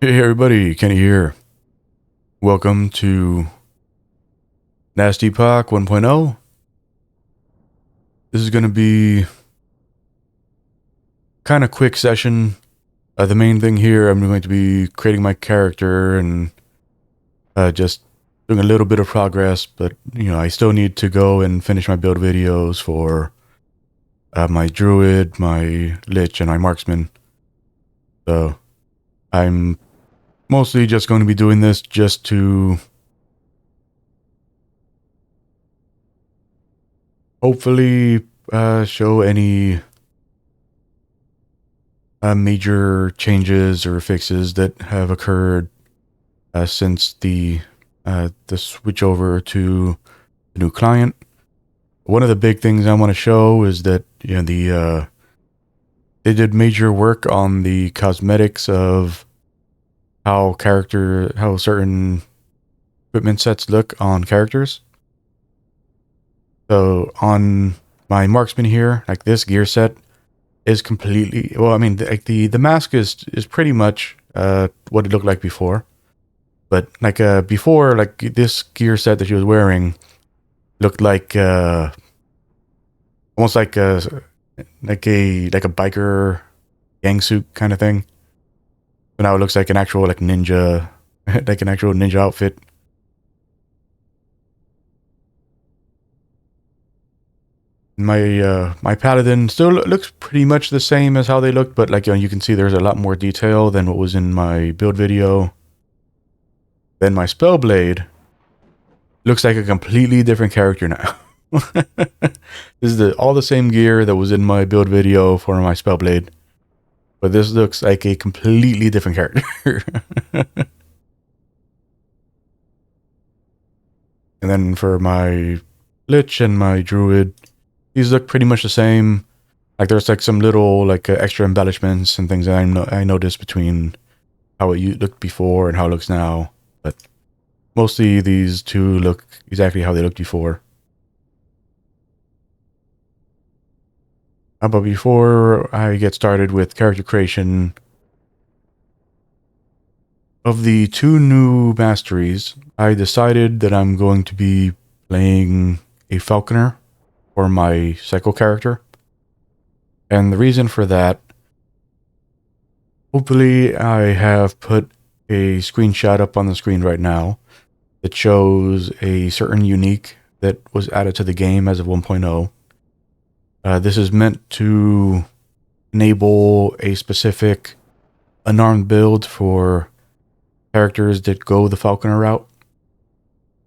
Hey everybody, Kenny here. Welcome to Epoch 1.0. This is going to be kind of quick session. The main thing here, I'm going to be creating my character and just doing a little bit of progress, but I still need to go and finish my build videos for my druid, my lich, and my marksman. So I'm mostly just going to be doing this just to hopefully show any major changes or fixes that have occurred since the switch over to the new client. One of the big things I want to show is that they did major work on the cosmetics of how certain equipment sets look on characters. So on my marksman here, like this gear set is completely, well, I mean, the mask is pretty much what it looked like before. But like before, like this gear set that she was wearing looked like almost like a biker gang suit kind of thing. But now it looks like an actual like ninja, like an actual ninja outfit. My paladin still looks pretty much the same as how they looked, but like you can see there's a lot more detail than what was in my build video. Then my spellblade looks like a completely different character now. This is all the same gear that was in my build video for my spellblade, but this looks like a completely different character. And then for my lich and my druid, these look pretty much the same. Like there's like some little like extra embellishments and things that I noticed between how it looked before and how it looks now. But mostly these two look exactly how they looked before. But before I get started with character creation, of the two new masteries, I decided that I'm going to be playing a Falconer for my cycle character. And the reason for that, hopefully I have put a screenshot up on the screen right now that shows a certain unique that was added to the game as of 1.0. This is meant to enable a specific unarmed build for characters that go the Falconer route.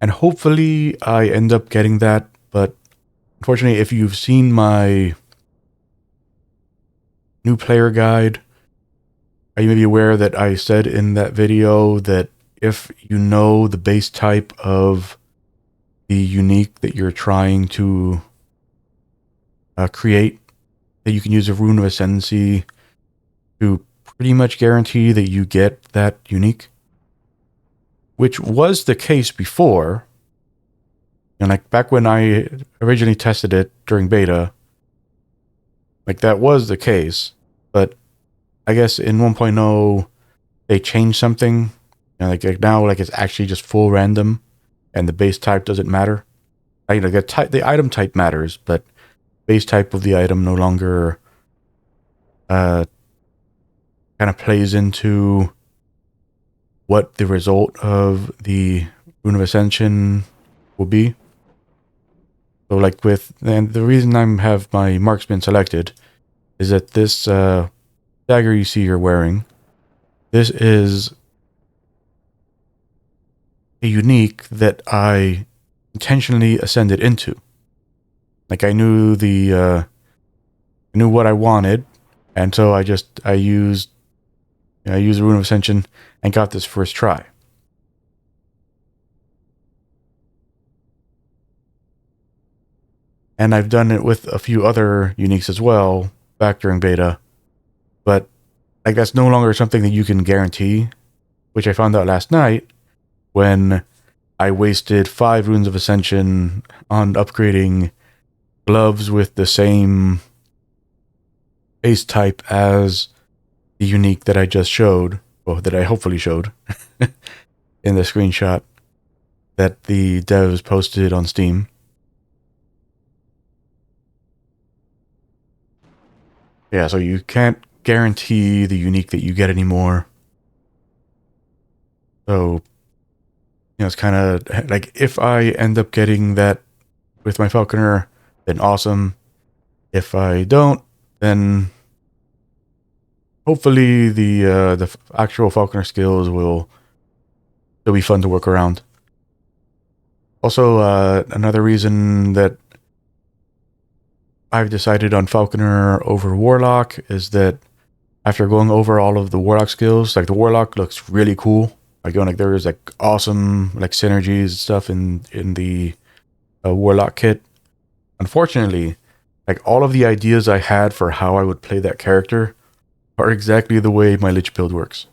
And hopefully I end up getting that, but unfortunately, if you've seen my new player guide, you may be aware that I said in that video that if you know the base type of the unique that you're trying to create, that you can use a rune of ascendancy to pretty much guarantee that you get that unique, which was the case before. And like back when I originally tested it during beta, like that was the case, but I guess in 1.0 they changed something, and like now like it's actually just full random, and the base type doesn't matter. Like the item type matters, but base type of the item no longer kind of plays into what the result of the Rune of Ascension will be. So like and the reason I have my marksman selected is that this dagger you see you're wearing, this is a unique that I intentionally ascended into. Like I knew what I wanted, and so I used the Rune of Ascension and got this first try. And I've done it with a few other uniques as well back during beta, but like that's no longer something that you can guarantee, which I found out last night when I wasted 5 runes of ascension on upgrading gloves with the same base type as the unique that I just showed. well, that I hopefully showed in the screenshot that the devs posted on Steam. Yeah, so you can't guarantee the unique that you get anymore. So, it's kind of like if I end up getting that with my Falconer, then awesome. If I don't, then hopefully the actual Falconer skills will still be fun to work around. Also, another reason that I've decided on Falconer over Warlock is that after going over all of the Warlock skills, like the Warlock looks really cool. Like there is like awesome like synergies and stuff in the Warlock kit. Unfortunately, like all of the ideas I had for how I would play that character are exactly the way my Lich build works.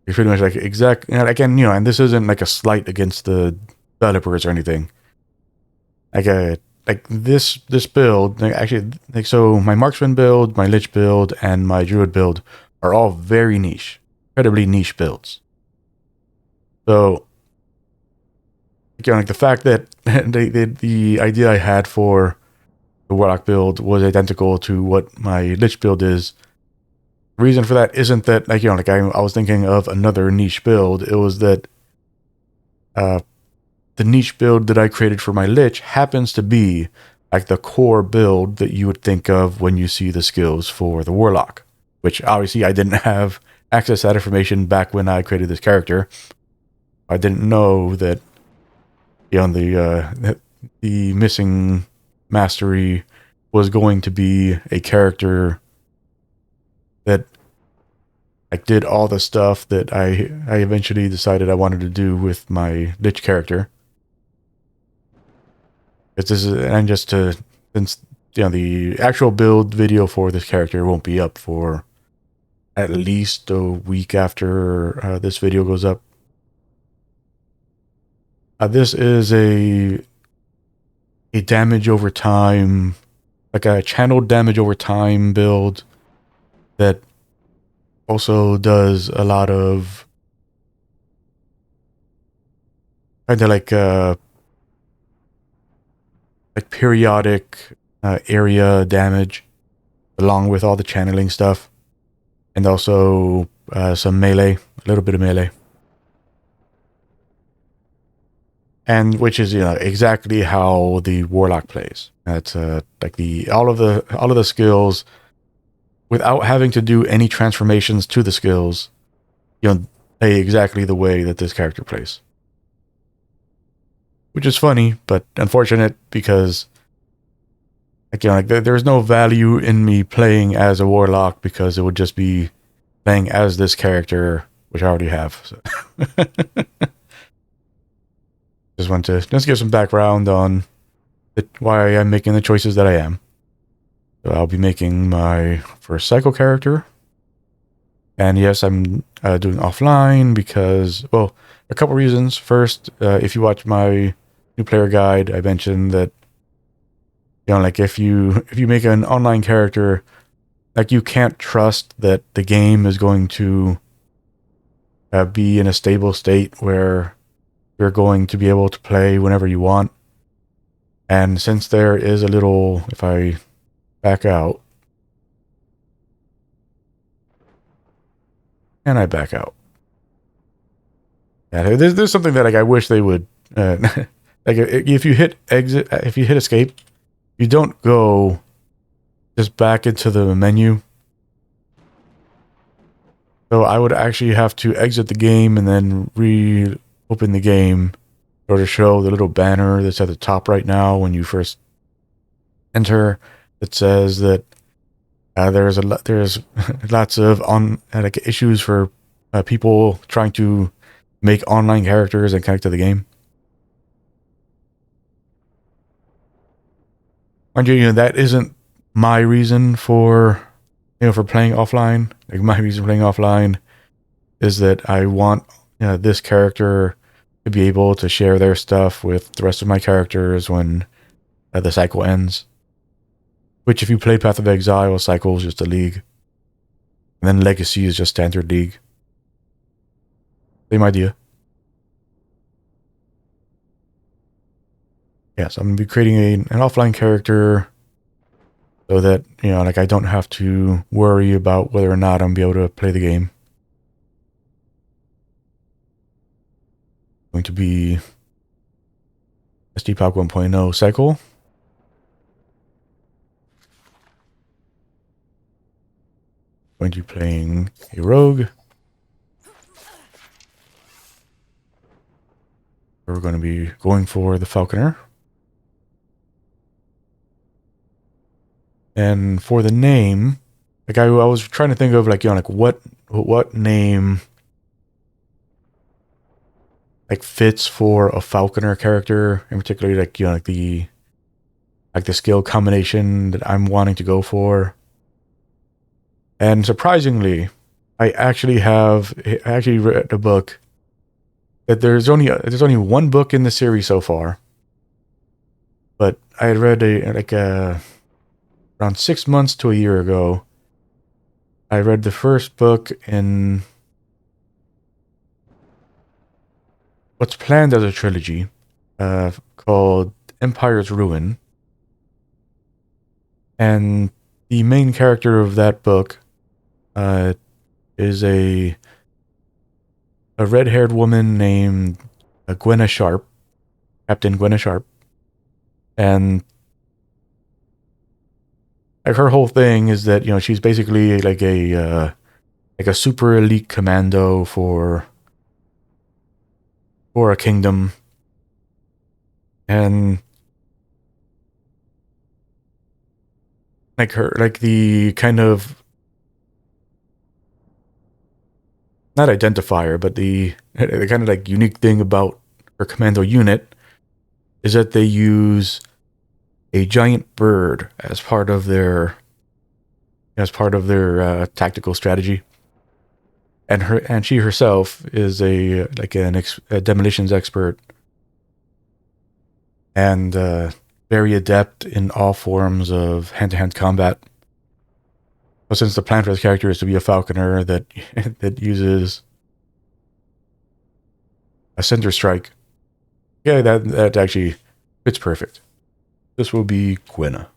It's pretty much like again, and this isn't like a slight against the developers or anything. Like this build, actually, like so my Marksman build, my Lich build, and my Druid build are all very niche, incredibly niche builds. So, again, like the fact that the idea I had for the Warlock build was identical to what my Lich build is. The reason for that isn't that I was thinking of another niche build. It was that the niche build that I created for my Lich happens to be like the core build that you would think of when you see the skills for the Warlock, which obviously I didn't have access to that information back when I created this character. I didn't know that the missing mastery was going to be a character that like did all the stuff that I eventually decided I wanted to do with my Lich character. Since the actual build video for this character won't be up for at least a week after this video goes up. This is a damage over time, like a channeled damage over time build that also does a lot of kind of like periodic area damage along with all the channeling stuff, and also some melee, a little bit of melee. And which is exactly how the Warlock plays. That's like all of the skills without having to do any transformations to the skills, play exactly the way that this character plays. Which is funny, but unfortunate because there's no value in me playing as a Warlock because it would just be playing as this character, which I already have. So. Just want to give some background on why I'm making the choices that I am. So I'll be making my first Psycho character. And yes, I'm doing offline because, well, a couple reasons. First, if you watch my new player guide, I mentioned that, like if you make an online character, like you can't trust that the game is going to be in a stable state where you're going to be able to play whenever you want. And since there is a little, if I back out, and I back out. Yeah, there's something that I wish they would, like if you hit exit, if you hit escape, you don't go just back into the menu. So I would actually have to exit the game and then open the game or to show the little banner that's at the top right now when you first enter that says that there's lots of issues for people trying to make online characters and connect to the game. Mind you, that isn't my reason for playing offline. Like my reason for playing offline is that I want this character to be able to share their stuff with the rest of my characters when the cycle ends. Which, if you play Path of Exile, cycle is just a league. And then Legacy is just standard league. Same idea. Yeah, so I'm going to be creating an offline character so that, like I don't have to worry about whether or not I'm going to be able to play the game. Going to be Epoch 1.0 cycle. Going to be playing a rogue. We're going to be going for the Falconer. And for the name, like I was trying to think of like, like what name like fits for a Falconer character, in particular, like, like the skill combination that I'm wanting to go for. And surprisingly, I actually read a book that there's only one book in the series so far. But I had read around 6 months to a year ago. I read the first book in what's planned as a trilogy, called Empire's Ruin. And the main character of that book is a red-haired woman named Gwenna Sharp, Captain Gwenna Sharp. And like her whole thing is that, she's basically like a super elite commando for a kingdom. And like the kind of not identifier, but the kind of like unique thing about her commando unit is that they use a giant bird as part of their tactical strategy. And she herself is a demolitions expert and very adept in all forms of hand-to-hand combat. But since the plan for this character is to be a falconer that uses a center strike, yeah, that actually fits perfect. This will be Gwenna.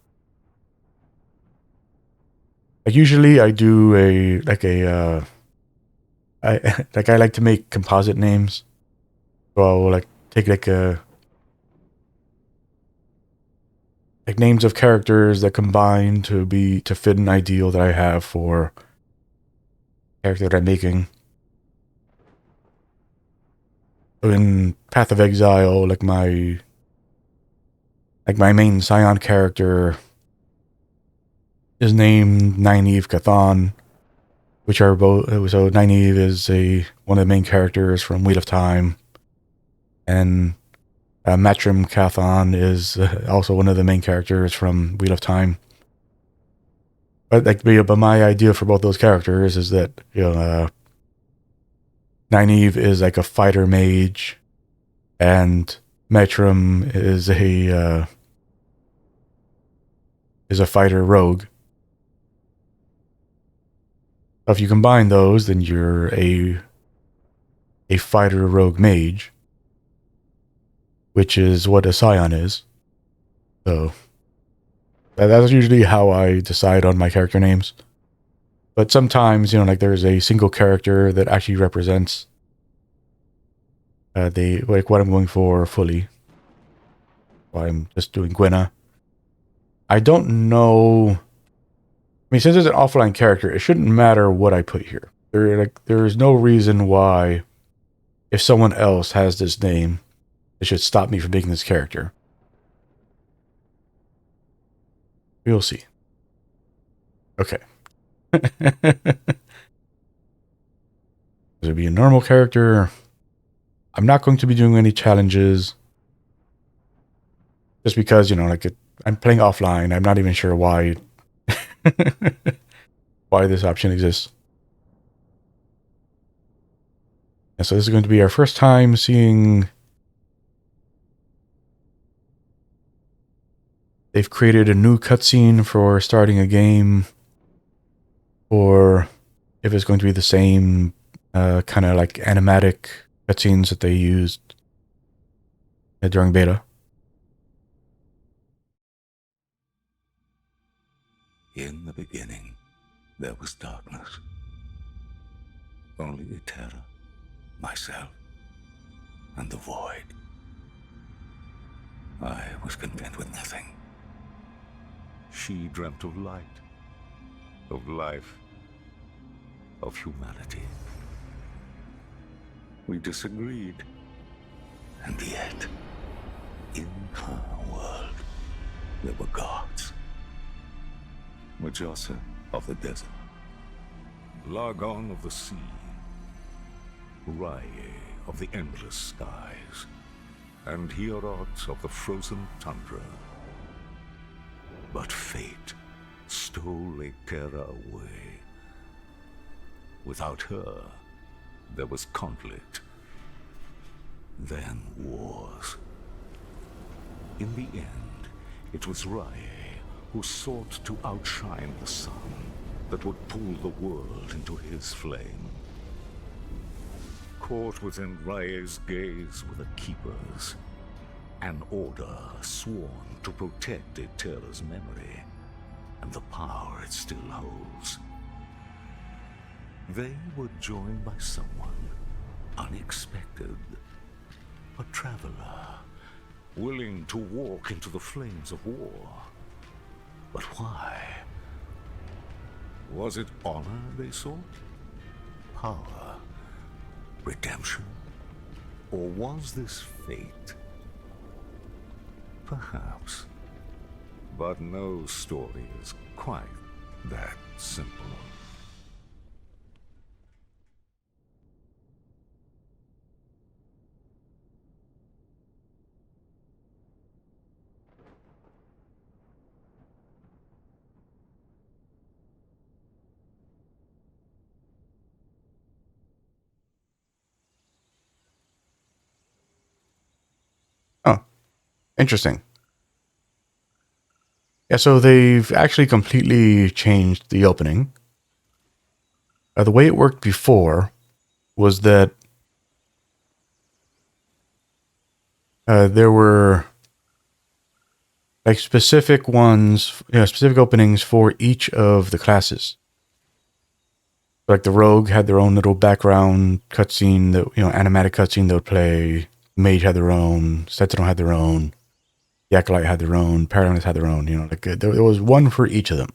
Like usually I do I like to make composite names. So I'll like take names of characters that combine to fit an ideal that I have for character that I'm making. So in Path of Exile, like my main Scion character is named Nynaeve Cathan, which are both. So Nynaeve is one of the main characters from Wheel of Time, and Matrim Cathan is also one of the main characters from Wheel of Time. But my idea for both those characters is that Nynaeve is like a fighter mage, and Matrim is a fighter rogue. If you combine those, then you're a fighter rogue mage, which is what a Scion is. So that's usually how I decide on my character names. But sometimes, there's a single character that actually represents what I'm going for fully. So I'm just doing Gwenna. I don't know. I mean, since it's an offline character, it shouldn't matter what I put here. There is no reason why, if someone else has this name, it should stop me from making this character. We'll see. Okay. It'll be a normal character. I'm not going to be doing any challenges. Just because, I'm playing offline. I'm not even sure why this option exists. And so this is going to be our first time seeing they've created a new cutscene for starting a game, or if it's going to be the same kind of like animatic cutscenes that they used during beta. In the beginning, there was darkness. Only the terror, myself, and the void. I was content with nothing. She dreamt of light, of life, of humanity. We disagreed. And yet, in her world, there were gods. Majasa of the desert, Lagon of the sea, Rye of the endless skies, and Hierot of the frozen tundra. But fate stole Ekera away. Without her, there was conflict, then wars. In the end, it was Rye who sought to outshine the sun that would pull the world into his flame. Caught within Rae's gaze were the Keepers, an order sworn to protect Eterra's memory and the power it still holds. They were joined by someone unexpected, a traveler, willing to walk into the flames of war. But why? Was it honor they sought? Power? Redemption? Or was this fate? Perhaps. But no story is quite that simple. Oh, interesting. Yeah, so they've actually completely changed the opening. The way it worked before was that there were like specific ones, specific openings for each of the classes. Like the rogue had their own little background cutscene, that animatic cutscene they would play. Mage had their own. Sentinel had their own. The Acolyte had their own. Paradise had their own. There was one for each of them.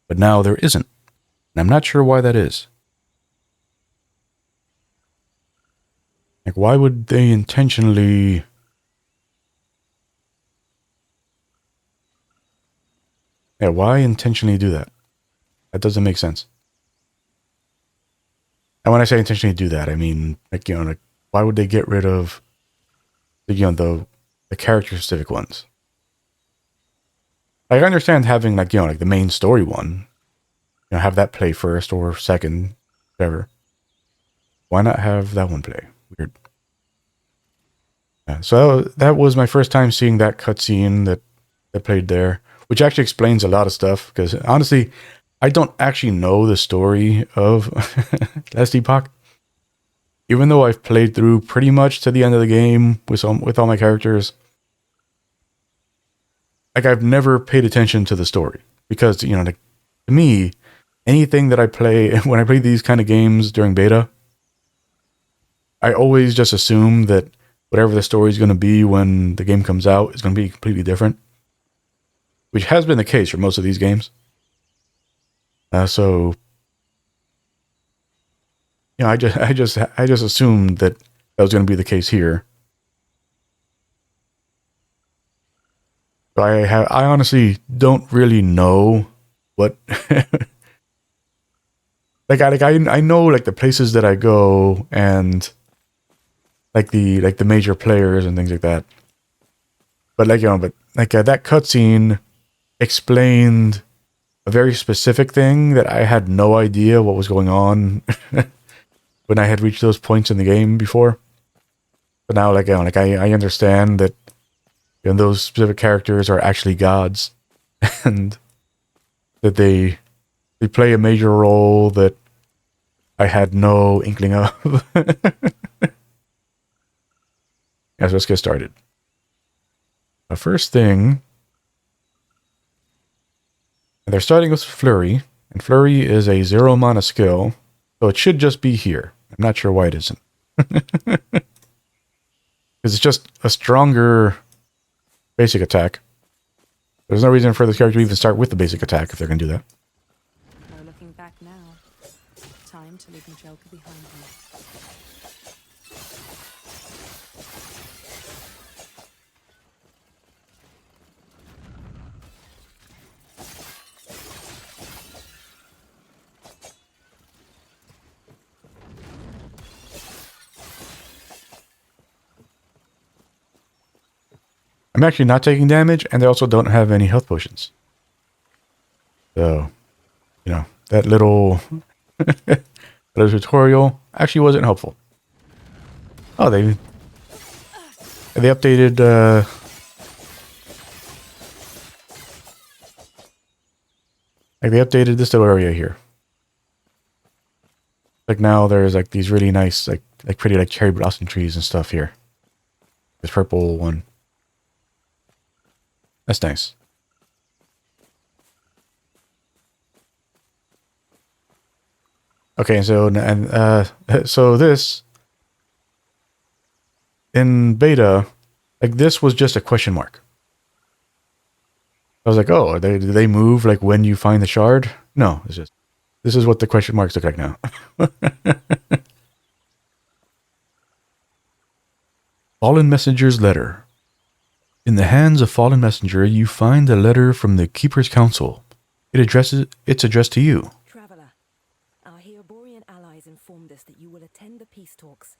But now there isn't. And I'm not sure why that is. Like, why would they intentionally... Yeah, why intentionally do that? That doesn't make sense. And when I say intentionally do that, I mean, why would they get rid of the character-specific ones? I understand having, the main story one. Have that play first or second, whatever. Why not have that one play? Weird. Yeah, so that was my first time seeing that cutscene that played there, which actually explains a lot of stuff, because honestly, I don't actually know the story of Last Epoch. Even though I've played through pretty much to the end of the game with all my characters, I've never paid attention to the story, because to me, anything that I play when I play these kind of games during beta, I always just assume that whatever the story is going to be when the game comes out is going to be completely different, which has been the case for most of these games. So I just assumed that was going to be the case here. So I honestly don't really know what I know the places that I go and the major players and things like that. But that cutscene explained a very specific thing that I had no idea what was going on when I had reached those points in the game before. But now I understand that those specific characters are actually gods, and that they play a major role that I had no inkling of. Yeah, so let's get started. The first thing, they're starting with Flurry, and Flurry is a 0 mana skill, so it should just be here. I'm not sure why it isn't. Because it's just a stronger basic attack. There's no reason for this character to even start with the basic attack if they're going to do that. No looking back now. Time to leave Joker behind me. I'm actually not taking damage, and they also don't have any health potions. So, you know, that little tutorial actually wasn't helpful. Oh, they updated they updated this little area here. Like now there's like these really nice like pretty like cherry blossom trees and stuff here. This purple one. That's nice. Okay, so so this in beta, like this was just a question mark. I was like, oh, do they move like when you find the shard? No, it's just this is what the question marks look like now. Fallen Messenger's letter. In the hands of Fallen Messenger, you find a letter from the Keeper's Council. It's addressed to you. Traveler, our Heoborian allies informed us that you will attend the peace talks.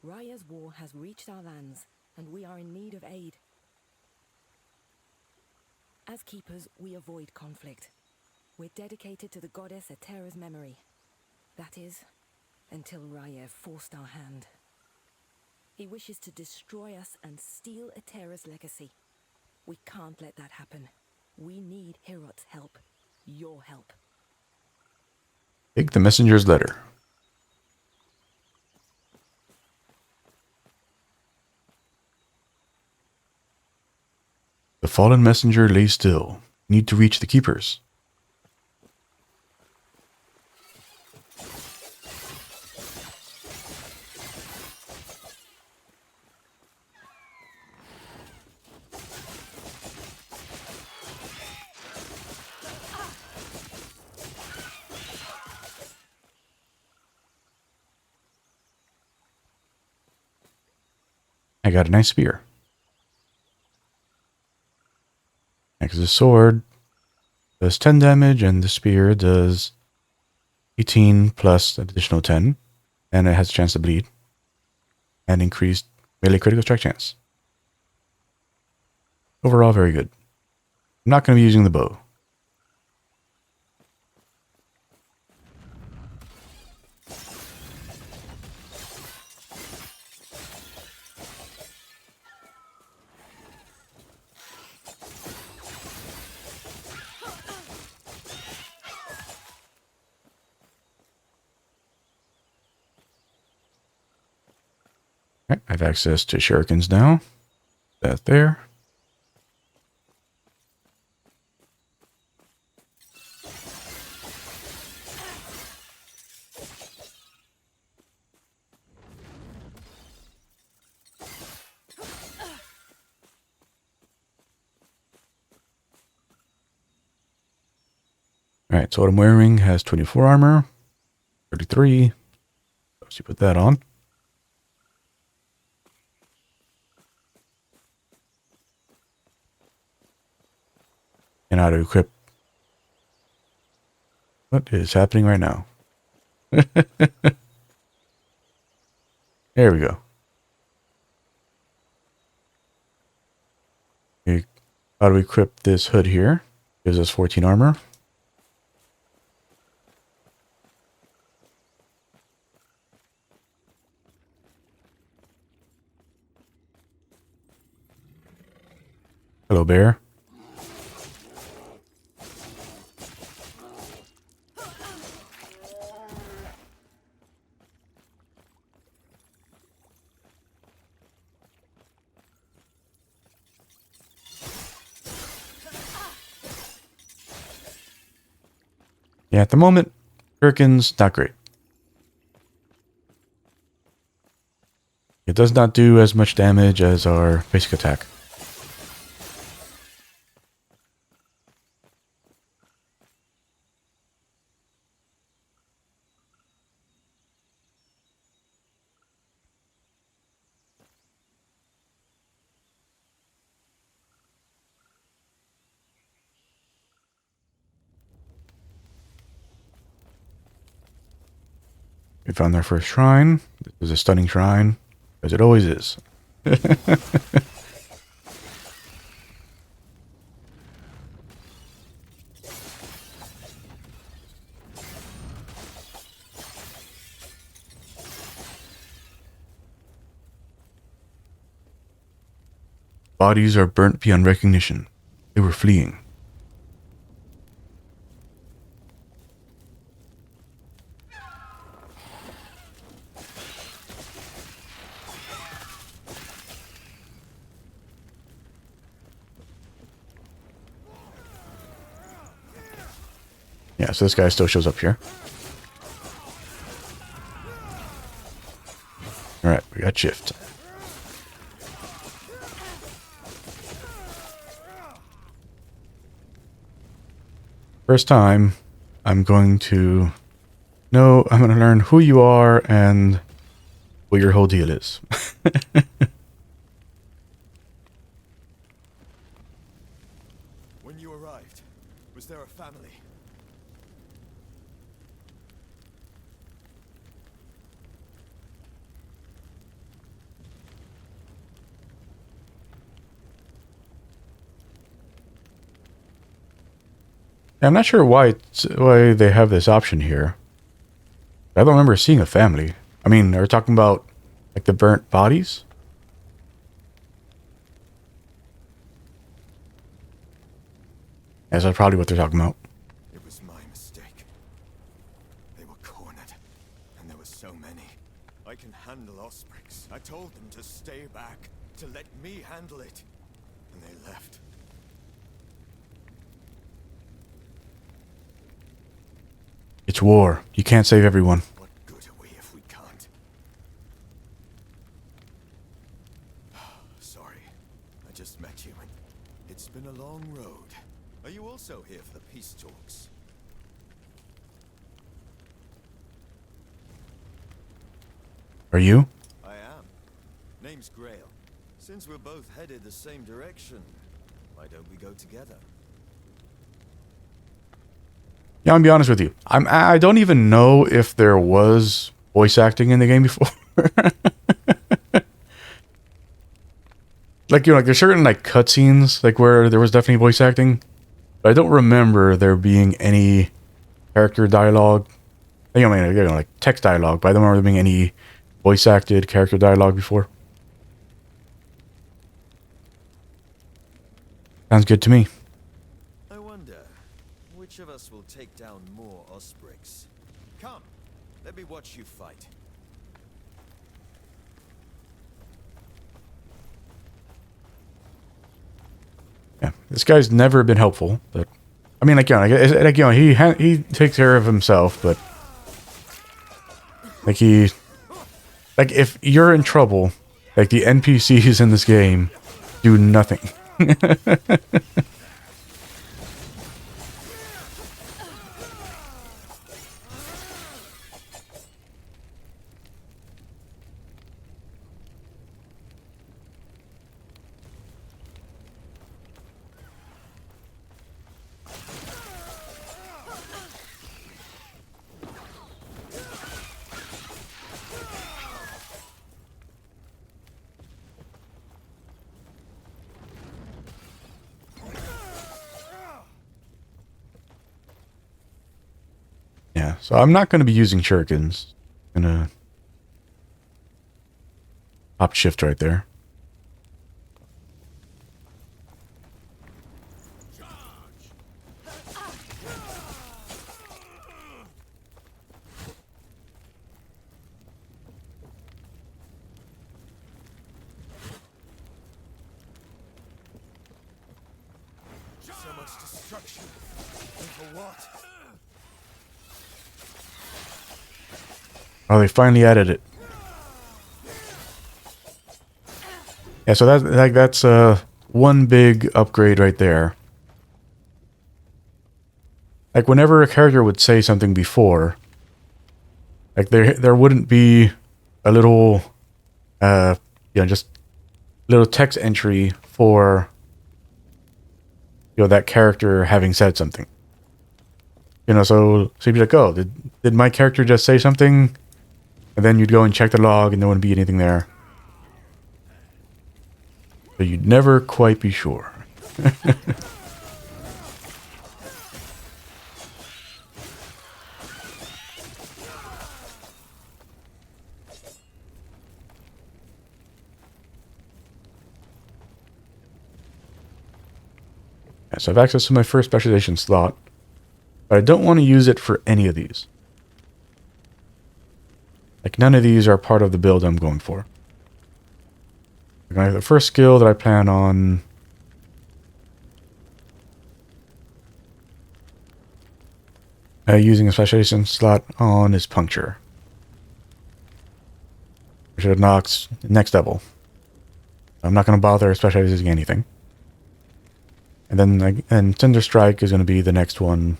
Raya's war has reached our lands, and we are in need of aid. As keepers, we avoid conflict. We're dedicated to the goddess Atera's memory. That is, until Raya forced our hand. He wishes to destroy us and steal Atera's legacy. We can't let that happen. We need Herot's help. Your help. Take the messenger's letter. The fallen messenger lay still. Need to reach the keepers. I got a nice spear. Because the sword does 10 damage and the spear does 18 plus an additional 10. And it has a chance to bleed. And increased melee critical strike chance. Overall, very good. I'm not going to be using the bow. I have access to shurikens now. That there. Alright, so what I'm wearing has 24 armor, 33. Let's put that on. And how to equip. What is happening right now? There we go. Okay, how to equip this hood here? Gives us 14 armor. Hello, bear. Yeah, at the moment, shurikens, not great. It does not do as much damage as our basic attack. We found our first shrine. This is a stunning shrine, as it always is. Bodies are burnt beyond recognition. They were fleeing. Yeah, so this guy still shows up here. Alright, we got shift. First time, I'm going to learn who you are and what your whole deal is. When you arrived, was there a family? I'm not sure why they have this option here. I don't remember seeing a family. I mean, are we talking about like the burnt bodies? Yes, that's probably what they're talking about. It was my mistake. They were cornered, and there were so many. I can handle Ospreys. I told them to stay back, to let me handle it, and they left. It's war. You can't save everyone. What good are we if we can't? Sorry, I just met you, and it's been a long road. Are you also here for the peace talks? Are you? I am. Name's Grail. Since we're both headed the same direction, why don't we go together? Yeah, I'm gonna be honest with you. I don't even know if there was voice acting in the game before. Like, you know, like there's certain like cutscenes like where there was definitely voice acting, but I don't remember there being any character dialogue. I mean, you know, like text dialogue, but I don't remember there being any voice acted character dialogue before. Sounds good to me. I wonder, which of us will take down more Ospreys? Come, let me watch you fight. Yeah, this guy's never been helpful, but I mean, like, you know, he takes care of himself, but like if you're in trouble, like the NPCs in this game do nothing. Yeah, so I'm not going to be using shurikens. I'm going to pop shift right there. So much destruction. And for what? Oh, they finally added it. Yeah, so that's one big upgrade right there. Like whenever a character would say something before, like there wouldn't be a little just little text entry for that character having said something. So you'd be like, oh, did my character just say something? And then you'd go and check the log and there wouldn't be anything there. But you'd never quite be sure. Yeah, so I have access to my first specialization slot, but I don't want to use it for any of these. Like none of these are part of the build I'm going for. The first skill that I plan on using a specialization slot on is puncture, which knocks next level. I'm not going to bother specializing anything. And then Cinder Strike is going to be the next one.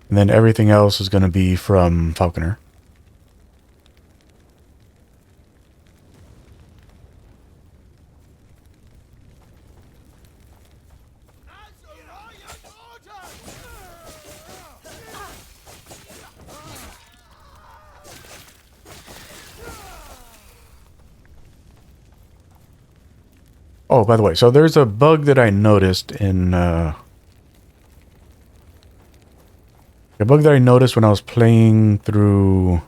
And then everything else is going to be from Falconer. Oh, by the way, so there's a bug that I noticed in a bug that I noticed when I was playing through.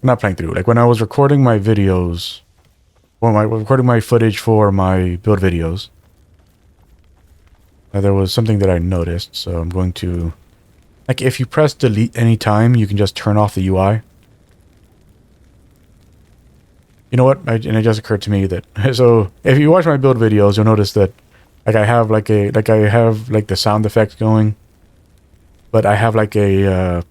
Not playing through, like when I was recording my videos, recording my footage for my build videos. There was something that I noticed, so I'm going to, like, if you press delete any time, you can just turn off the UI. You know what? And it just occurred to me that so if you watch my build videos, you'll notice that I have the sound effects going, but I have like a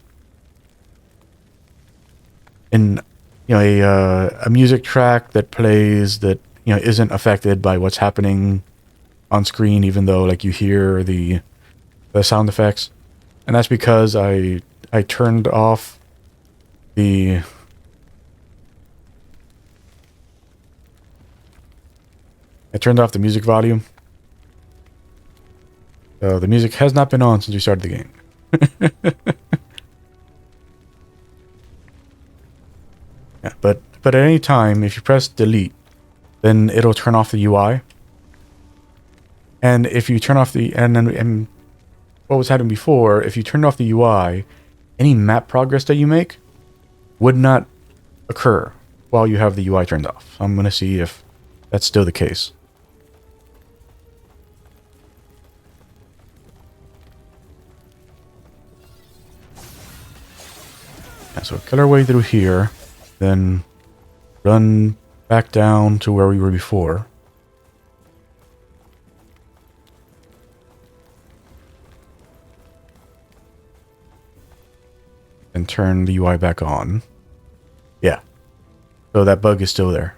music track that plays that isn't affected by what's happening on screen, even though like you hear the sound effects, and that's because I turned off the music volume. So the music has not been on since we started the game. Yeah, but at any time, if you press delete, then it'll turn off the UI. And if you turn off and what was happening before, if you turned off the UI, any map progress that you make would not occur while you have the UI turned off. I'm going to see if that's still the case. Yeah, so kill our way through here, then run back down to where we were before. And turn the UI back on. Yeah. So that bug is still there.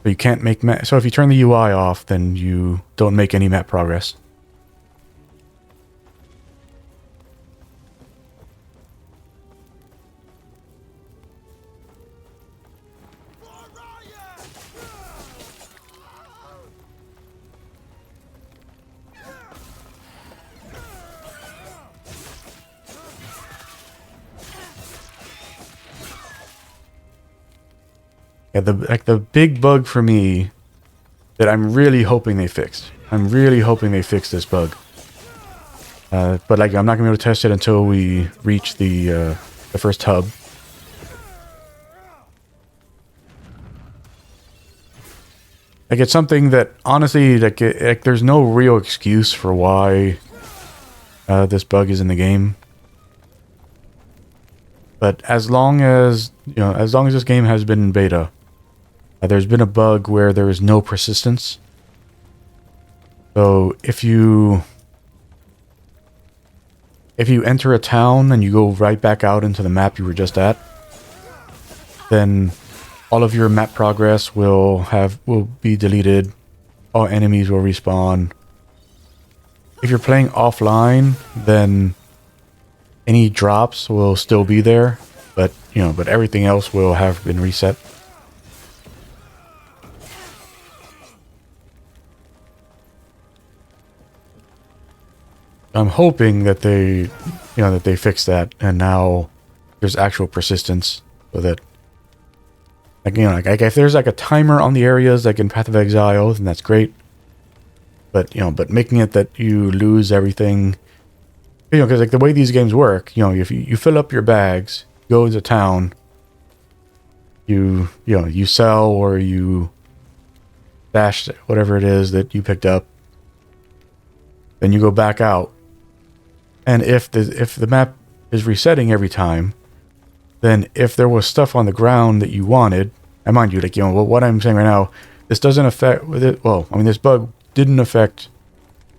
So you can't make map. So if you turn the UI off, then you don't make any map progress. Yeah, the big bug for me that I'm really hoping they fixed. I'm really hoping they fix this bug. But like I'm not gonna be able to test it until we reach the first hub. Like it's something that honestly, like there's no real excuse for why this bug is in the game. But as long as this game has been in beta, there's been a bug where there is no persistence. So if you if you enter a town and you go right back out into the map you were just at, then all of your map progress will be deleted. All enemies will respawn. If you're playing offline, then any drops will still be there, but but everything else will have been reset. I'm hoping that they fix that, and now there's actual persistence, so that like if there's like a timer on the areas like in Path of Exile, then that's great. But making it that you lose everything, because like the way these games work, if you fill up your bags, go into town, you sell or you dash whatever it is that you picked up, then you go back out, and if the map is resetting every time, then if there was stuff on the ground that you wanted, and mind you, like what I'm saying right now, this doesn't affect with it. Well, I mean, this bug didn't affect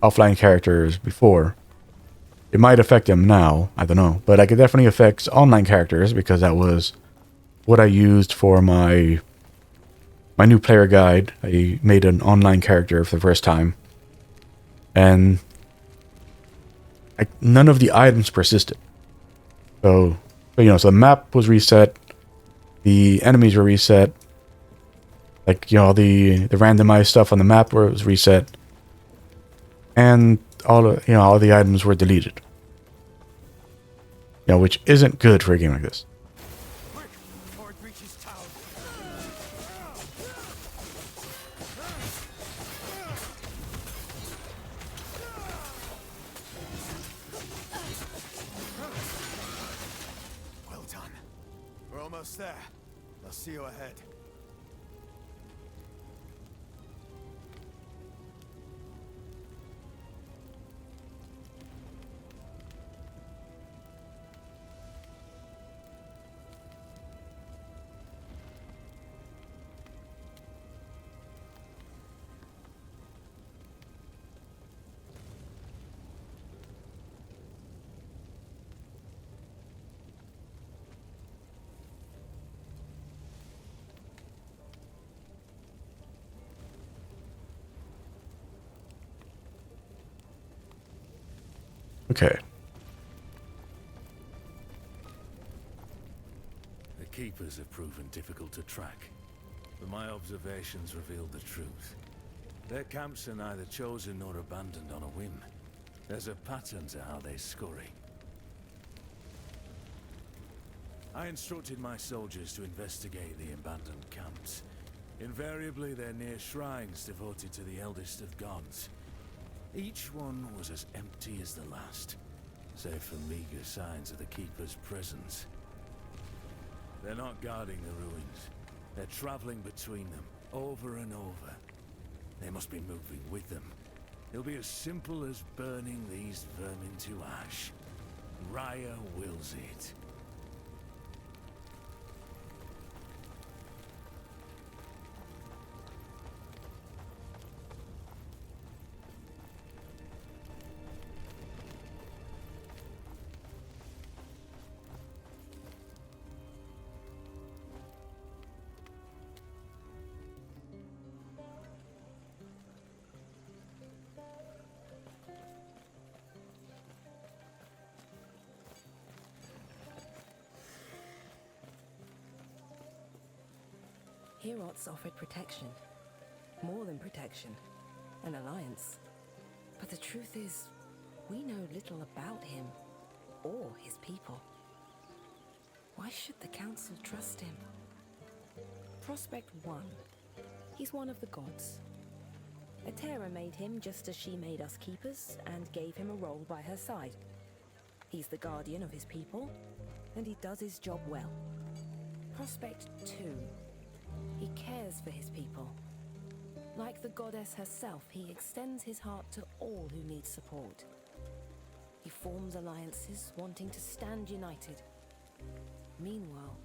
offline characters before. It might affect them now, I don't know, but like it definitely affects online characters, because that was what I used for my new player guide. I made an online character for the first time, and none of the items persisted. So the map was reset, the enemies were reset, like the randomized stuff on the map was reset, and all the items were deleted. Which isn't good for a game like this. Quick, before it reaches town. Well done. We're almost there. I'll see you ahead. Okay. The keepers have proven difficult to track, but my observations revealed the truth. Their camps are neither chosen nor abandoned on a whim. There's a pattern to how they scurry. I instructed my soldiers to investigate the abandoned camps. Invariably, they're near shrines devoted to the eldest of gods. Each one was as empty as the last, save for meager signs of the Keeper's presence. They're not guarding the ruins. They're traveling between them, over and over. They must be moving with them. It'll be as simple as burning these vermin to ash. Raya wills it. Herots offered protection. More than protection. An alliance. But the truth is, we know little about him. Or his people. Why should the Council trust him? Prospect 1. He's one of the gods. Atera made him just as she made us keepers, and gave him a role by her side. He's the guardian of his people, and he does his job well. Prospect 2. He cares for his people. Like the goddess herself, he extends his heart to all who need support. He forms alliances, wanting to stand united. Meanwhile,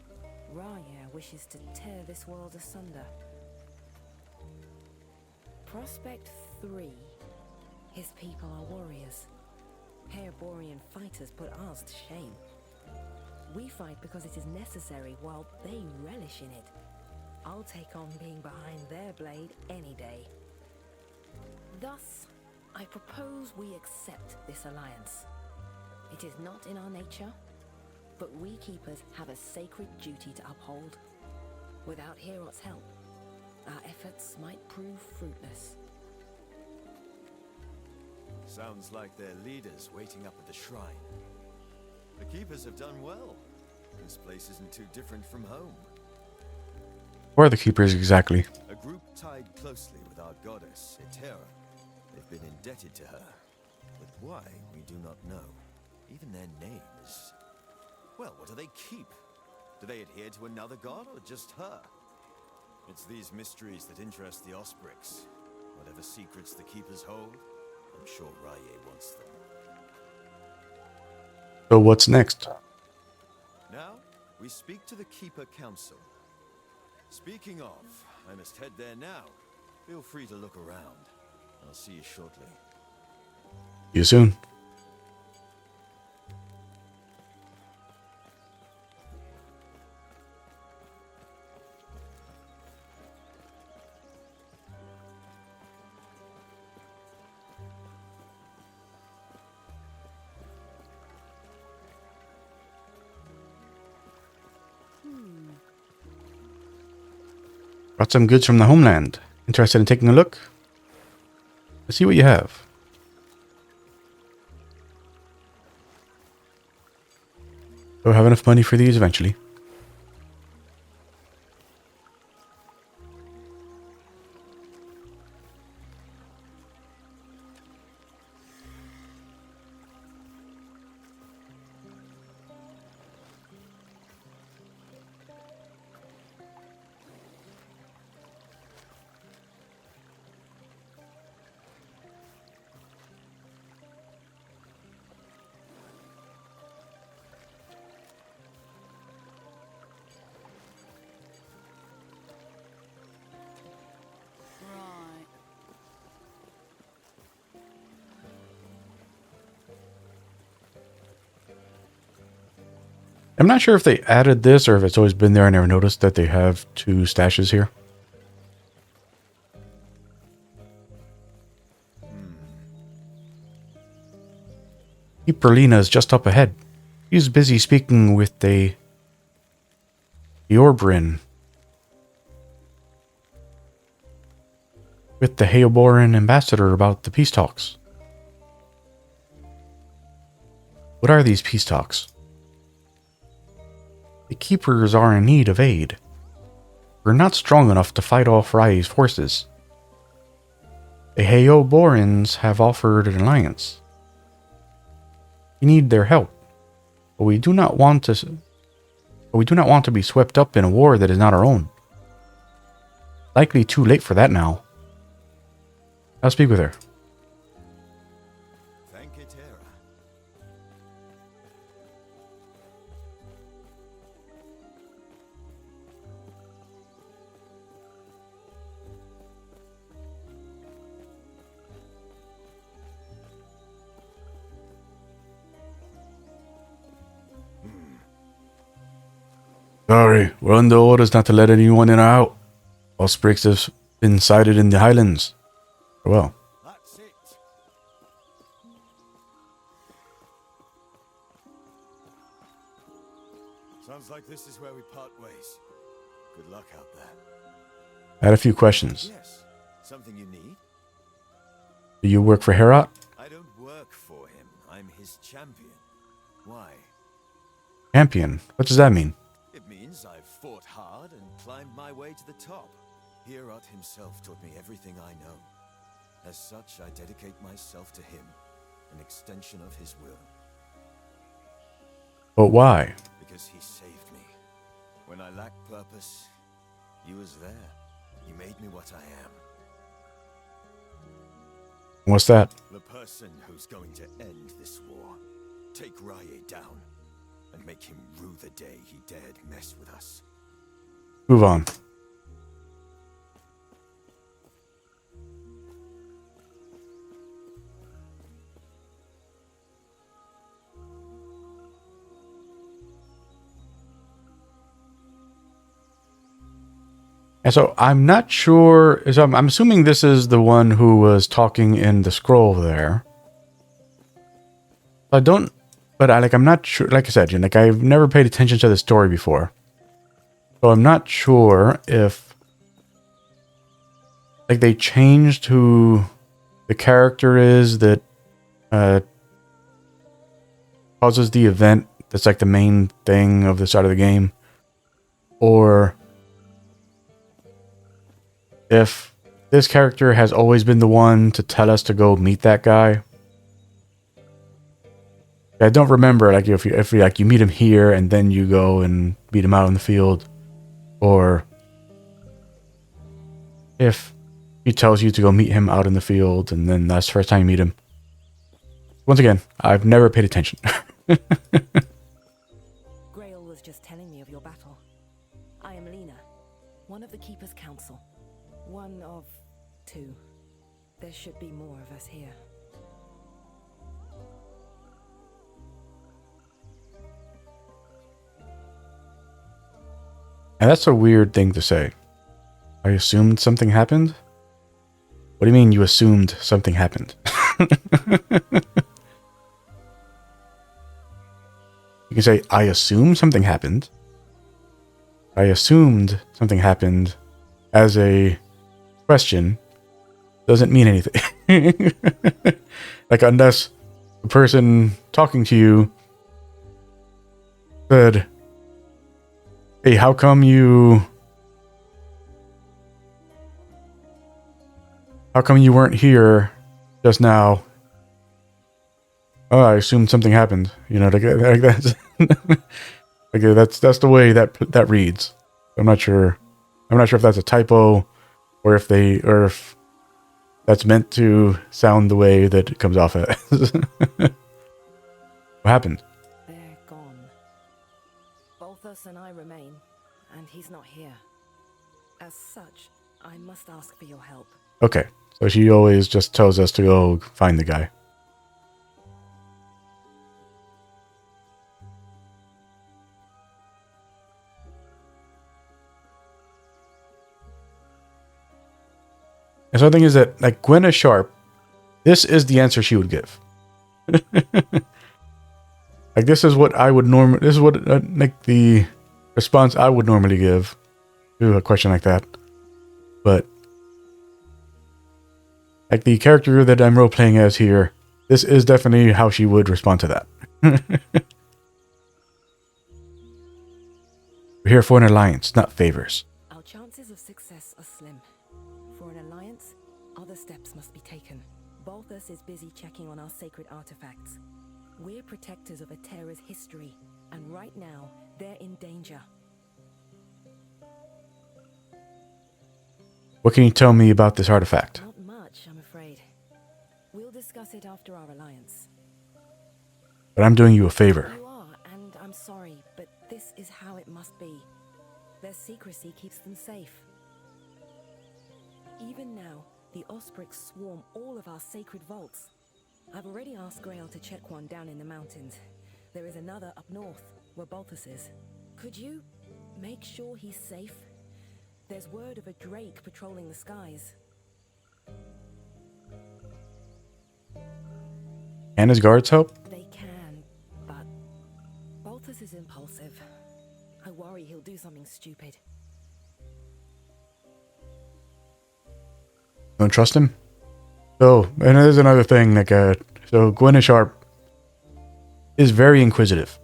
Raya wishes to tear this world asunder. Prospect 3. His people are warriors. Hair Hyborian fighters put ours to shame. We fight because it is necessary while they relish in it. I'll take on being behind their blade any day. Thus, I propose we accept this alliance. It is not in our nature, but we keepers have a sacred duty to uphold. Without Herot's help, our efforts might prove fruitless. Sounds like their leaders waiting up at the shrine. The keepers have done well. This place isn't too different from home. Who are the keepers exactly? A group tied closely with our goddess, Etera. They've been indebted to her. But why, we do not know. Even their names. Well, what do they keep? Do they adhere to another god or just her? It's these mysteries that interest the Osprix. Whatever secrets the keepers hold, I'm sure Raye wants them. So what's next? Now, we speak to the Keeper Council. Speaking of, I must head there now. Feel free to look around. I'll see you shortly. See you soon. Got some goods from the homeland. Interested in taking a look? Let's see what you have. We'll have enough money for these eventually. I'm not sure if they added this or if it's always been there. I never noticed that they have two stashes here. Perlina is just up ahead. She's busy speaking with the Orbrin. With the Heoboran ambassador about the peace talks. What are these peace talks? The keepers are in need of aid. We're not strong enough to fight off Raye's forces. The Heoborans have offered an alliance. We need their help, but we do not want to be swept up in a war that is not our own. Likely too late for that now. I'll speak with her. Thank you, Tara. Sorry, we're under orders not to let anyone in or out. Osprix have been sighted in the highlands. Well. That's it. Sounds like this is where we part ways. Good luck out there. I had a few questions. Yes. Something you need? Do you work for Herot? I don't work for him. I'm his champion. Why? Champion? What does that mean? It means I've fought hard and climbed my way to the top. Herot himself taught me everything I know. As such, I dedicate myself to him, an extension of his will. But why? Because he saved me. When I lacked purpose, he was there. He made me what I am. What's that? The person who's going to end this war. Take Raye down, and make him rue the day he dared mess with us. Move on. And so I'm not sure. So I'm assuming this is the one who was talking in the scroll there. I don't, but I'm not sure. Like I said, like I've never paid attention to the story before, so I'm not sure if like they changed who the character is that causes the event. That's like the main thing of the start of the game, or if this character has always been the one to tell us to go meet that guy. I don't remember like if you like you meet him here and then you go and meet him out in the field, or if he tells you to go meet him out in the field and then that's the first time you meet him. Once again, I've never paid attention. Grail was just telling me of your battle. I am Lena, one of the Keeper's Council. One of two. There should be more of us here. And that's a weird thing to say. I assumed something happened? What do you mean you assumed something happened? You can say, I assume something happened. I assumed something happened as a question doesn't mean anything. Like, unless the person talking to you said, hey, how come you weren't here just now? Oh, I assumed something happened. You know, like that's okay, that's the way that reads. I'm not sure if that's a typo or if that's meant to sound the way that it comes off as. What happened? They're gone. Balthus and I remain, and he's not here. As such, I must ask for your help. Okay, so she always just tells us to go find the guy. And so the thing is that, like, Gwen is sharp. This is the answer she would give. Like, this is what I would this is what, like, the response I would normally give to a question like that. But, like, the character that I'm role-playing as here, this is definitely how she would respond to that. We're here for an alliance, not favors. Our chances of success are slim. For an alliance, other steps must be taken. Balthus is busy checking on our sacred artifacts. We're protectors of Atera's history, and right now, they're in danger. What can you tell me about this artifact? Not much, I'm afraid. We'll discuss it after our alliance. But I'm doing you a favor. You are, and I'm sorry, but this is how it must be. Their secrecy keeps them safe. Even now, the Osprix swarm all of our sacred vaults. I've already asked Grail to check one down in the mountains. There is another up north, where Balthus is. Could you make sure he's safe? There's word of a drake patrolling the skies. Can his guards help? They can, but Balthus is impulsive. I worry he'll do something stupid. Don't trust him? So, and there's another thing, like, so Gwen Sharp is very inquisitive.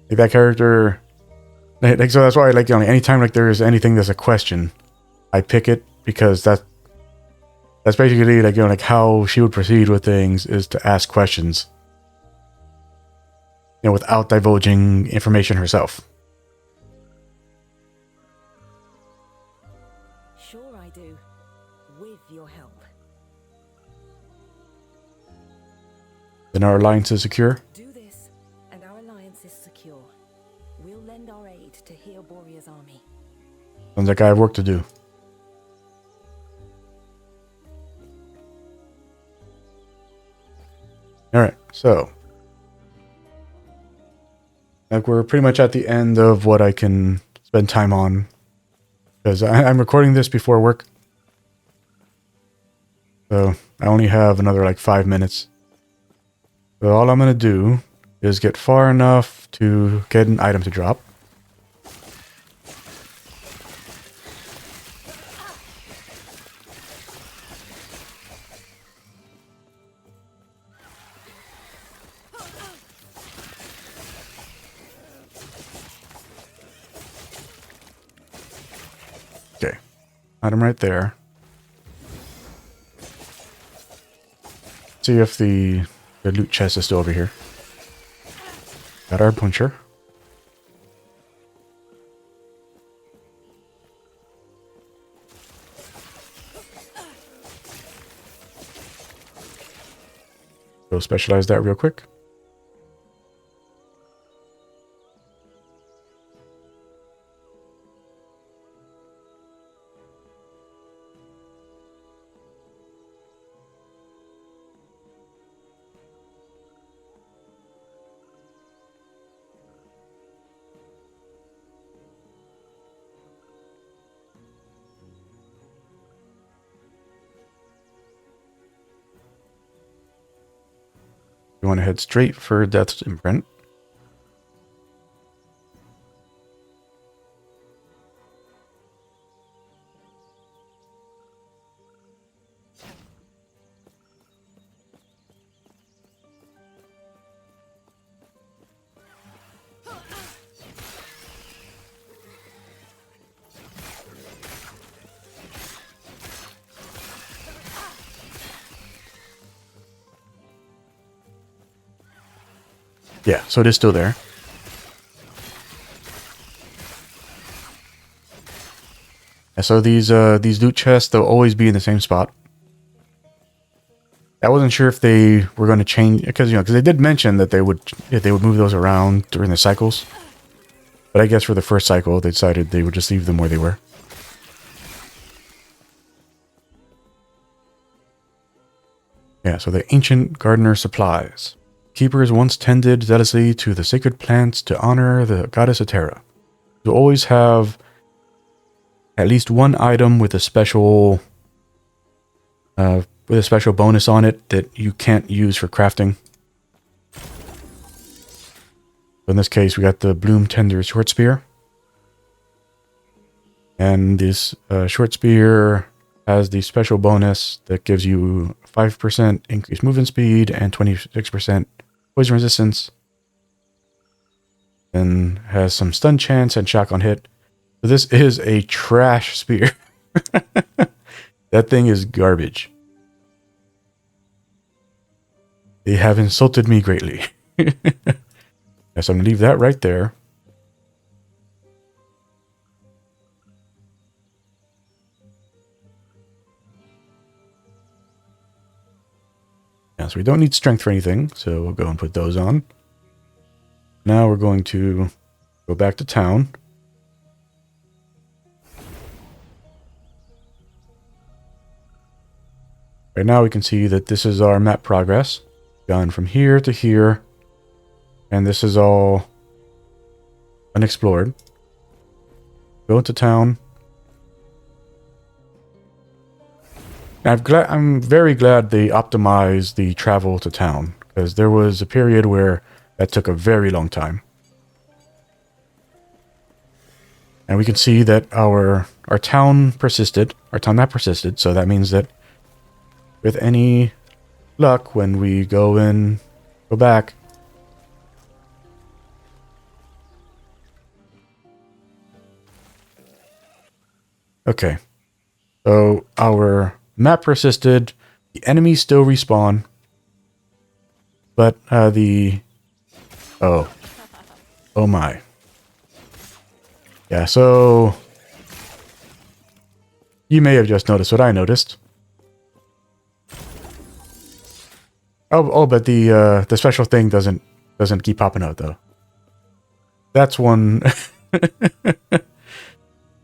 Like, that character, like, so that's why, like, you know, anytime, like, there's anything that's a question, I pick it, because that's basically, like, you know, like, how she would proceed with things is to ask questions, you know, without divulging information herself. Sure I do. With your help. Then our alliance is secure. Do this, and our alliance is secure. We'll lend our aid to heal Borea's army. Sounds like I have work to do. Alright, so. Like, we're pretty much at the end of what I can spend time on. because I'm recording this before work. So I only have another like 5 minutes. So all I'm going to do is get far enough to get an item to drop. Okay. Item right there. See if the loot chest is still over here. Got our puncher. Go specialize that real quick. You want to head straight for Death's Imprint. Yeah, so it is still there. And so these loot chests, they'll always be in the same spot. I wasn't sure if they were going to change, because they did mention that they would move those around during the cycles. But I guess for the first cycle, they decided they would just leave them where they were. Yeah, so the Ancient Gardener Supplies. Keepers once tended zealously to the sacred plants to honor the goddess Atera. You always have at least one item with a special bonus on it that you can't use for crafting. In this case, we got the Bloom Tender Short Spear. And this Short Spear has the special bonus that gives you 5% increased movement speed and 26% poison resistance. And has some stun chance and shock on hit. So this is a trash spear. That thing is garbage. They have insulted me greatly. So I'm going to leave that right there. Yeah, so we don't need strength for anything, so we'll go and put those on. Now we're going to go back to town. Right now we can see that this is our map progress. Gone from here to here. And this is all unexplored. Go into town. I'm very glad they optimized the travel to town, because there was a period where that took a very long time. And we can see that our town persisted. Our town map persisted, so that means that with any luck, when we go back, okay, so our map persisted, the enemies still respawn, but oh my. Yeah, so you may have just noticed what I noticed. Oh, but the special thing doesn't keep popping out though. That's one.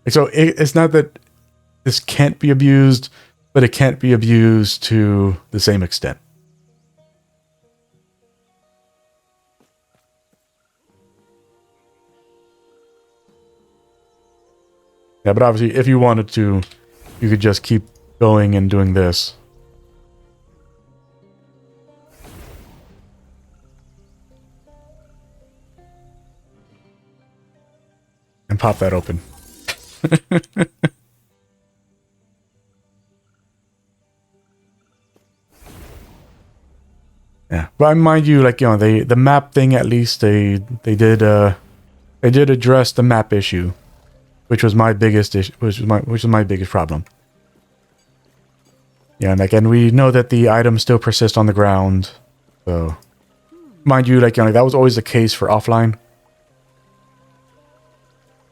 So it's not that this can't be abused, but it can't be abused to the same extent. Yeah, but obviously, if you wanted to, you could just keep going and doing this. And pop that open. Yeah, but mind you, like, you know, the map thing, at least they did address the map issue, which was my biggest issue, which was my biggest problem. Yeah, and again, we know that the items still persist on the ground, so mind you, like, you know, that was always the case for offline.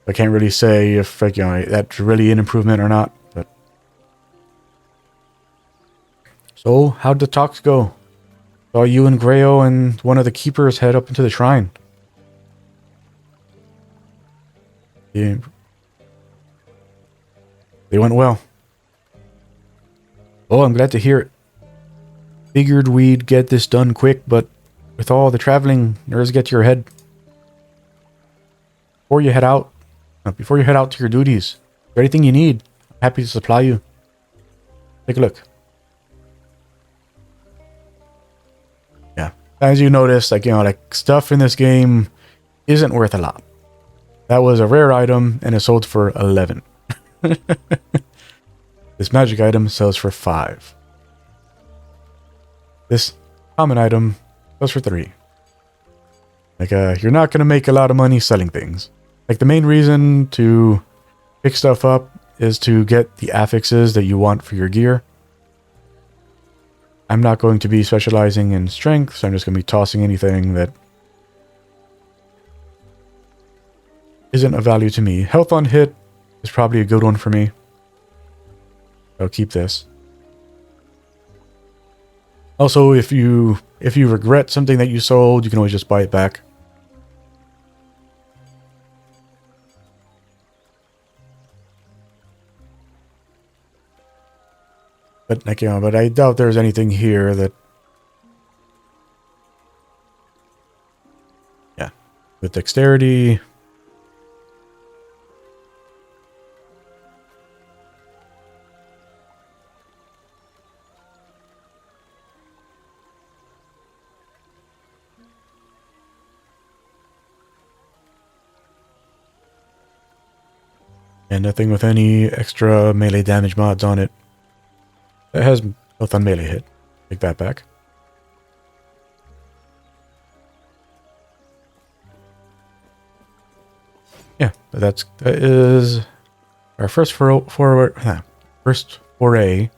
I can't really say if, like, you know, that's really an improvement or not. But so, how'd the talks go? Saw you and Grayo and one of the keepers head up into the shrine. Yeah. They went well. Oh, I'm glad to hear it. Figured we'd get this done quick, but with all the traveling, nerves get to your head. Before you head out to your duties, is there anything you need? I'm happy to supply you. Take a look. Yeah. As you notice, like, you know, like, stuff in this game isn't worth a lot. That was a rare item, and it sold for 11. This magic item sells for 5. This common item sells for 3. Like, you're not going to make a lot of money selling things. Like, the main reason to pick stuff up is to get the affixes that you want for your gear. I'm not going to be specializing in strength, so I'm just going to be tossing anything that isn't of value to me. Health on hit is probably a good one for me. I'll keep this. Also, if you regret something that you sold, you can always just buy it back. But, like, you know, but I doubt there's anything here that... Yeah. With dexterity... And nothing with any extra melee damage mods on it. It has health on melee hit. Take that back. Yeah, that is our first first foray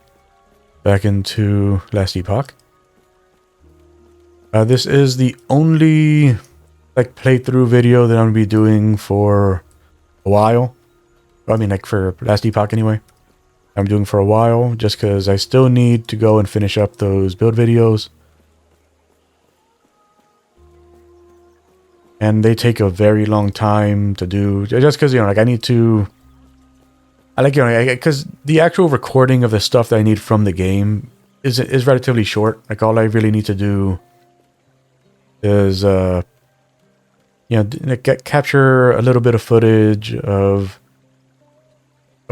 back into last Epoch. This is the only, like, playthrough video that I'm gonna be doing for a while. I mean, like, for last Epoch anyway. I'm doing for a while, just because I still need to go and finish up those build videos. And they take a very long time to do, just because, you know, like, I need to... I like, you know, because the actual recording of the stuff that I need from the game is relatively short. Like, all I really need to do is, you know, capture a little bit of footage of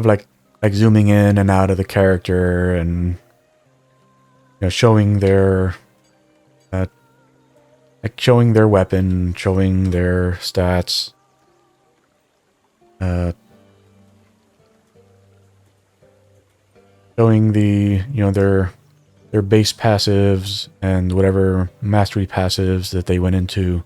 like zooming in and out of the character, and, you know, showing their like, showing their weapon, showing their stats, showing the, you know, their base passives and whatever mastery passives that they went into.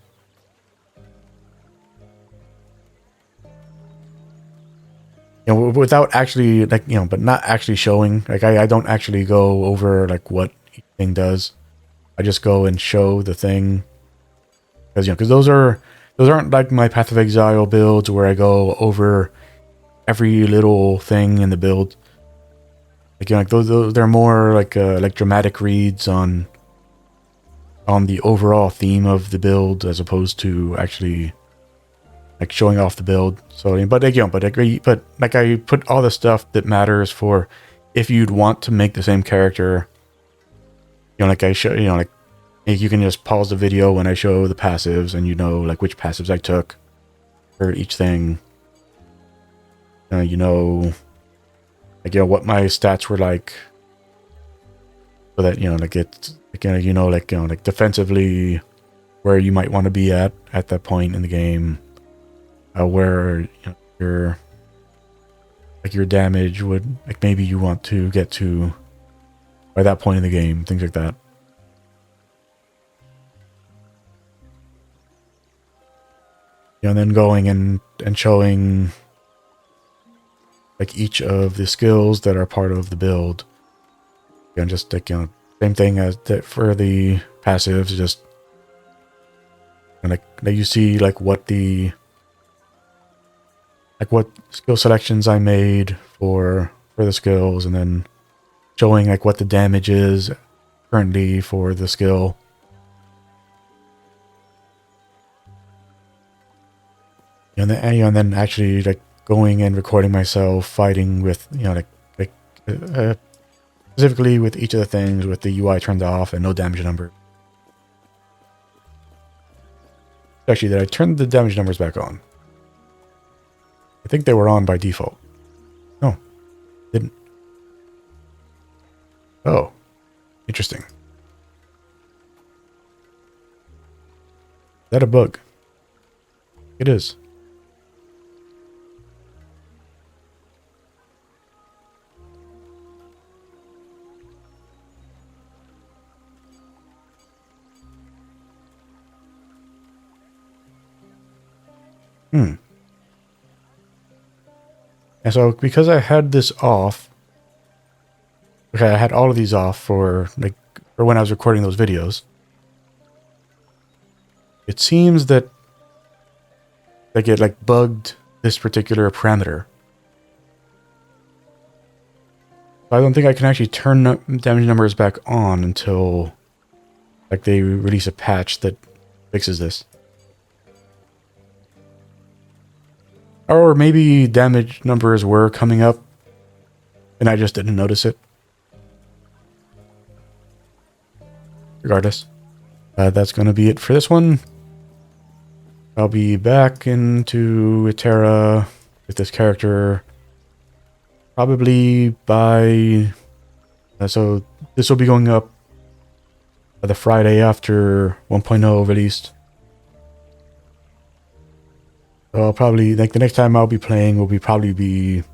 You know, without actually, like, you know, but not actually showing. Like, I don't actually go over, like, what each thing does. I just go and show the thing, because, you know, because those aren't like my Path of Exile builds where I go over every little thing in the build. Like, you know, like, those they're more like dramatic reads on the overall theme of the build, as opposed to actually, like, showing off the build. So, but again, but like, I put all the stuff that matters for if you'd want to make the same character. You know, like, I show, you know, like, you can just pause the video when I show the passives, and you know, like, which passives I took for each thing. you know, like, you know, what my stats were like, so that, you know, like it's, like, you know, like, you know, like defensively, where you might want to be at that point in the game, where, you know, your damage would, like, maybe you want to get to by that point in the game, things like that. You know, and then going and showing like each of the skills that are part of the build. You know, just like, you know, same thing as that for the passives, just, and like you see like what the, like what skill selections I made for the skills, and then showing like what the damage is currently for the skill. And then actually like going and recording myself fighting with, you know, specifically with each of the things with the UI turned off and no damage number. Actually, did I turn the damage numbers back on? I think they were on by default. No, didn't. Oh, interesting. Is that a bug? It is. And so because I had this off, okay, I had all of these off for when I was recording those videos. It seems that like it like bugged this particular parameter. I don't think I can actually turn damage numbers back on until like they release a patch that fixes this. Or maybe damage numbers were coming up and I just didn't notice it. Regardless, that's going to be it for this one. I'll be back into Etera with this character probably by... so this will be going up the Friday after 1.0 released. So I'll probably, like, the next time I'll be playing will probably be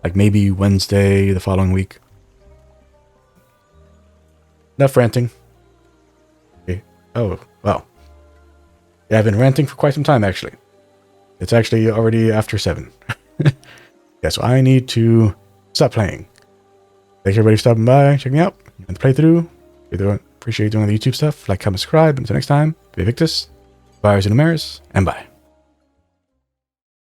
like maybe Wednesday the following week. Enough ranting. Okay. Oh, wow. Yeah, I've been ranting for quite some time, actually. It's actually already after 7. Yeah, so I need to stop playing. Thanks everybody for stopping by, checking me out, and the playthrough. Appreciate doing the YouTube stuff. Like, comment, subscribe. Until next time, be Victus, Virus and Numeris, and bye.